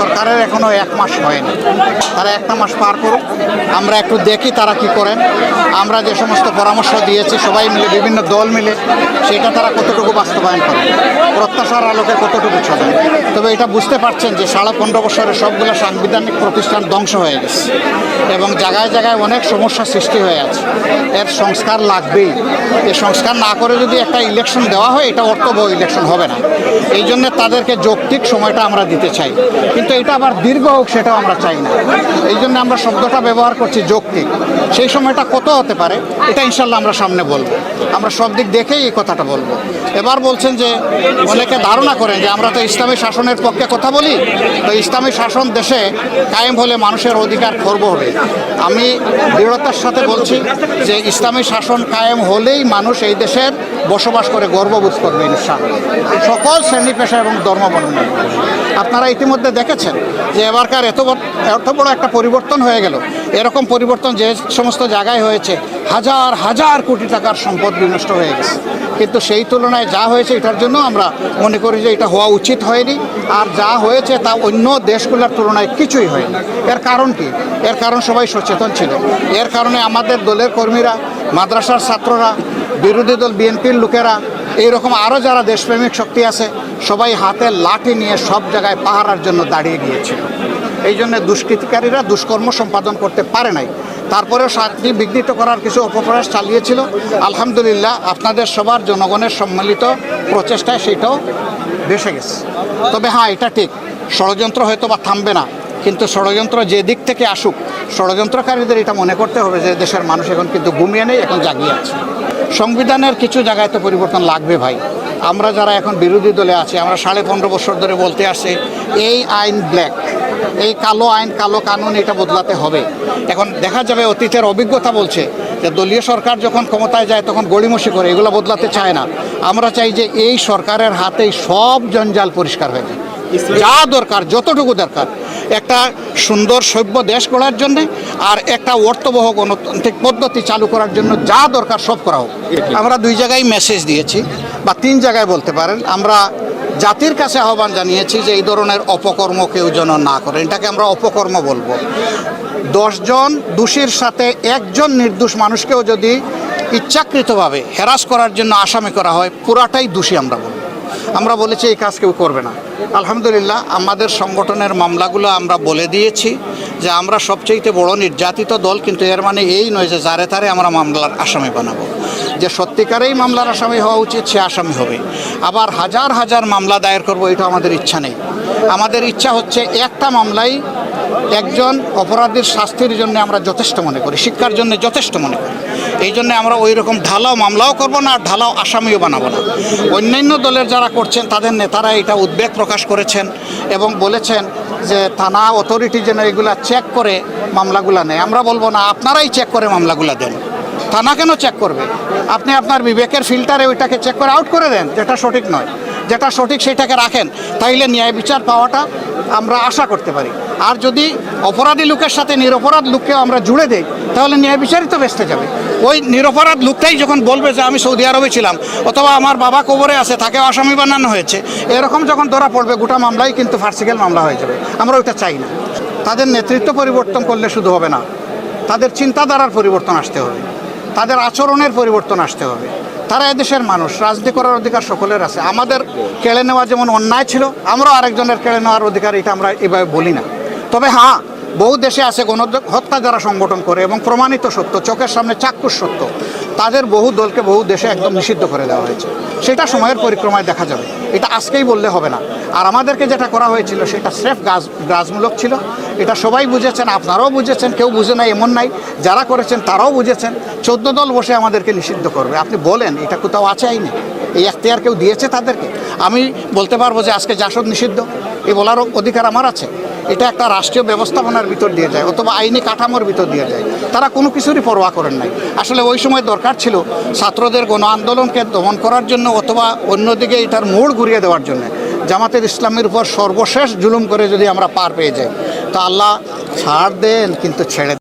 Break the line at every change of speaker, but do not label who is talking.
সরকারের এখনও 1 মাস হয়নি, তারা 1টা মাস পার করুক, আমরা একটু দেখি তারা কি করেন। আমরা যে সমস্ত পরামর্শ দিয়েছি সবাই মিলে, বিভিন্ন দল মিলে, সেটা তারা কতটুকু বাস্তবায়ন করে, প্রত্যাশার আলোকে কতটুকু চলে। তবে এটা বুঝতে পারছেন যে 15.5 বছরে সবগুলো সাংবিধানিক প্রতিষ্ঠান ধ্বংস হয়ে গেছে এবং জায়গায় জায়গায় অনেক সমস্যা সৃষ্টি হয়ে আছে। এর সংস্কার লাগবেই। এই সংস্কার না করে যদি একটা ইলেকশন দেওয়া হয়, এটা অর্থবহ ইলেকশন হবে না। এই জন্য তাদেরকে যৌক্তিক সময়টা আমরা দিতে চাই, কিন্তু এটা আবার দীর্ঘ হোক সেটাও আমরা চাই না। এই জন্য আমরা শব্দটা ব্যবহার করছি যৌক্তিক। সেই সময়টা কত হতে পারে এটা ইনশাল্লাহ আমরা সামনে বলবো, আমরা সব দিক দেখেই এই কথাটা বলবো। এবার বলছেন যে অনেকে ধারণা করেন যে আমরা তো ইসলামী শাসনের পক্ষে কথা বলি, তো ইসলামী শাসন দেশে কায়েম হলে মানুষের অধিকার খর্ব হবে। আমি দৃঢ়তার সাথে বলছি যে ইসলামী শাসন কায়েম হলেই মানুষ এই দেশের বসবাস করে গর্ববোধ করবে ইনশাআল্লাহ, সকল শ্রেণী পেশা এবং ধর্ম বর্ণনা। আপনারা ইতিমধ্যে দেখেছেন যে এবারকার এত বড় একটা পরিবর্তন হয়ে গেল। এরকম পরিবর্তন যে সমস্ত জায়গায় হয়েছে, হাজার হাজার কোটি টাকার সম্পদ বিনষ্ট হয়ে গেছে, কিন্তু সেই তুলনায় যা হয়েছে এটার জন্য আমরা মনে করি যে এটা হওয়া উচিত হয়নি। আর যা হয়েছে তা অন্য দেশগুলোর তুলনায় কিছুই হয়নি। এর কারণ কি? এর কারণ সবাই সচেতন ছিল। এর কারণে আমাদের দলের কর্মীরা, মাদ্রাসার ছাত্ররা, বিরোধী দল বিএনপির লোকেরা, এইরকম আরও যারা দেশপ্রেমিক শক্তি আছে, সবাই হাতে লাঠি নিয়ে সব জায়গায় পাহারার জন্য দাঁড়িয়ে গিয়েছিল। এই জন্য দুষ্কৃতিকারীরা দুষ্কর্ম সম্পাদন করতে পারে নাই। তারপরেও শান্তি বিঘ্নিত করার কিছু অপপ্রয়াস চালিয়েছিল। আলহামদুলিল্লাহ আপনাদের সবার জনগণের সম্মিলিত প্রচেষ্টায় সেটাও ভেসে গেছে। তবে হ্যাঁ, এটা ঠিক, ষড়যন্ত্র হয়তো বা থামবে না, কিন্তু ষড়যন্ত্র যে দিক থেকে আসুক, ষড়যন্ত্রকারীদের এটা মনে করতে হবে যে দেশের মানুষ এখন কিন্তু ঘুমিয়ে নেই, এখন জাগিয়ে আছে। সংবিধানের কিছু জায়গায় তো পরিবর্তন লাগবে ভাই। আমরা যারা এখন বিরোধী দলে আছি, আমরা 15.5 বছর ধরে বলতে আসছি এই আইন ব্ল্যাক, এই কালো আইন, কালো কানুন, এটা বদলাতে হবে। এখন দেখা যাবে অতীতের অভিজ্ঞতা বলছে যে দলীয় সরকার যখন ক্ষমতায় যায় তখন গড়িমসি করে, এগুলো বদলাতে চায় না। আমরা চাই যে এই সরকারের হাতেই সব জঞ্জাল পরিষ্কার হয়ে যায়। যা দরকার, যতটুকু দরকার একটা সুন্দর সভ্য দেশ গড়ার জন্যে আর একটা অর্থবহ গণতান্ত্রিক পদ্ধতি চালু করার জন্য যা দরকার সব করা হোক। আমরা 2 জায়গায় মেসেজ দিয়েছি, বা 3 জায়গায় বলতে পারেন। আমরা জাতির কাছে আহ্বান জানিয়েছি যে এই ধরনের অপকর্ম কেউ যেন না করে, এটাকে আমরা অপকর্ম বলবো। 10 জন দোষীর সাথে 1 জন নির্দোষ মানুষকেও যদি ইচ্ছাকৃতভাবে হ্যারাস করার জন্য আসামি করা হয়, পুরাটাই দোষী আমরা বলব। আমরা বলেছি এই কাজ কেউ করবে না। আলহামদুলিল্লাহ আমাদের সংগঠনের মামলাগুলো আমরা বলে দিয়েছি যে আমরা সবচেয়ে বড় নির্যাতিত দল, কিন্তু এর মানে এই নয় যে যারে তারে আমরা মামলার আসামি বানাবো। যে সত্যিকারেই মামলার আসামি হওয়া উচিত সে আসামি হবে। আবার হাজার হাজার মামলা দায়ের করব এটা আমাদের ইচ্ছা নেই। আমাদের ইচ্ছা হচ্ছে একটা মামলাই একজন অপরাধীর শাস্তির জন্য আমরা যথেষ্ট মনে করি, শিক্ষার জন্য যথেষ্ট মনে করি। এই জন্য আমরা ওই রকম ঢালাও মামলাও করব না, আর ঢালাও আসামিও বানাবো না। অন্যান্য দলের যারা করছেন তাদের নেতারা এটা উদ্বেগ প্রকাশ করেছেন এবং বলেছেন যে থানা অথরিটি যেন এগুলা চেক করে মামলাগুলা নেয়। আমরা বলবো না, আপনারাই চেক করে মামলাগুলা দেন। থানা কেন চেক করবে? আপনি আপনার বিবেকের ফিল্টারে ওইটাকে চেক করে আউট করে দেন, যেটা সঠিক নয়। যেটা সঠিক সেটাকে রাখেন, তাইলে ন্যায় বিচার পাওয়াটা আমরা আশা করতে পারি। আর যদি অপরাধী লোকের সাথে নিরপরাধ লোককেও আমরা জুড়ে দেই, তাহলে ন্যায় বিচারই তো বেঁচতে যাবে। ওই নিরপরাধ লোকটাই যখন বলবে যে আমি সৌদি আরবে ছিলাম, অথবা আমার বাবা কবরে আছে, তাকেও আসামি বানানো হয়েছে, এরকম যখন ধরা পড়বে, গোটা মামলাই কিন্তু ফার্সিক্যাল মামলা হয়ে যাবে। আমরা ওইটা চাই না। তাদের নেতৃত্ব পরিবর্তন করলে শুধু হবে না, তাদের চিন্তাধারার পরিবর্তন আসতে হবে, তাদের আচরণের পরিবর্তন আসতে হবে। তারা এদেশের মানুষ, রাজনীতি করার অধিকার সকলের আছে। আমাদের কেড়ে নেওয়া যেমন অন্যায় ছিল, আমরাও আরেকজনের কেড়ে নেওয়ার অধিকার, এটা আমরা এভাবে বলি না। তবে হ্যাঁ, বহু দেশে আছে গণহত্যা যারা সংগঠন করে এবং প্রমাণিত সত্য, চোখের সামনে চাক্ষুষ সত্য, তাদের বহু দলকে বহু দেশে একদম নিষিদ্ধ করে দেওয়া হয়েছে। সেটা সময়ের পরিক্রমায় দেখা যাবে, এটা আজকেই বললে হবে না। আর আমাদেরকে যেটা করা হয়েছিল সেটা স্রেফ গ্রাজমূলক ছিল, এটা সবাই বুঝেছেন, আপনারাও বুঝেছেন, কেউ বুঝে নাই এমন নাই। যারা করেছেন তারাও বুঝেছেন। 14 দল বসে আমাদেরকে নিষিদ্ধ করবে, আপনি বলেন এটা কোথাও আছে আইনে? এই এখতিয়ার কেউ দিয়েছে তাদেরকে? আমি বলতে পারবো যে আজকে জাসদ নিষিদ্ধ, এই বলার অধিকার আমার আছে? এটা একটা রাষ্ট্রীয় ব্যবস্থাপনার ভিতর দিয়ে যায়, অথবা আইনি কাঠামোর ভিতর দিয়ে যায়। তারা কোনো কিছুরই পরোয়া করেন নাই। আসলে ওই সময় দরকার ছিল ছাত্রদের গণ আন্দোলনকে দমন করার জন্য, অথবা অন্যদিকে এটার মোড় ঘুরিয়ে দেওয়ার জন্য। জামাতের ইসলামের উপর সর্বশেষ জুলুম করে যদি আমরা পার পেয়ে যাই, তো আল্লাহ ছাড় দেন, কিন্তু ছেড়ে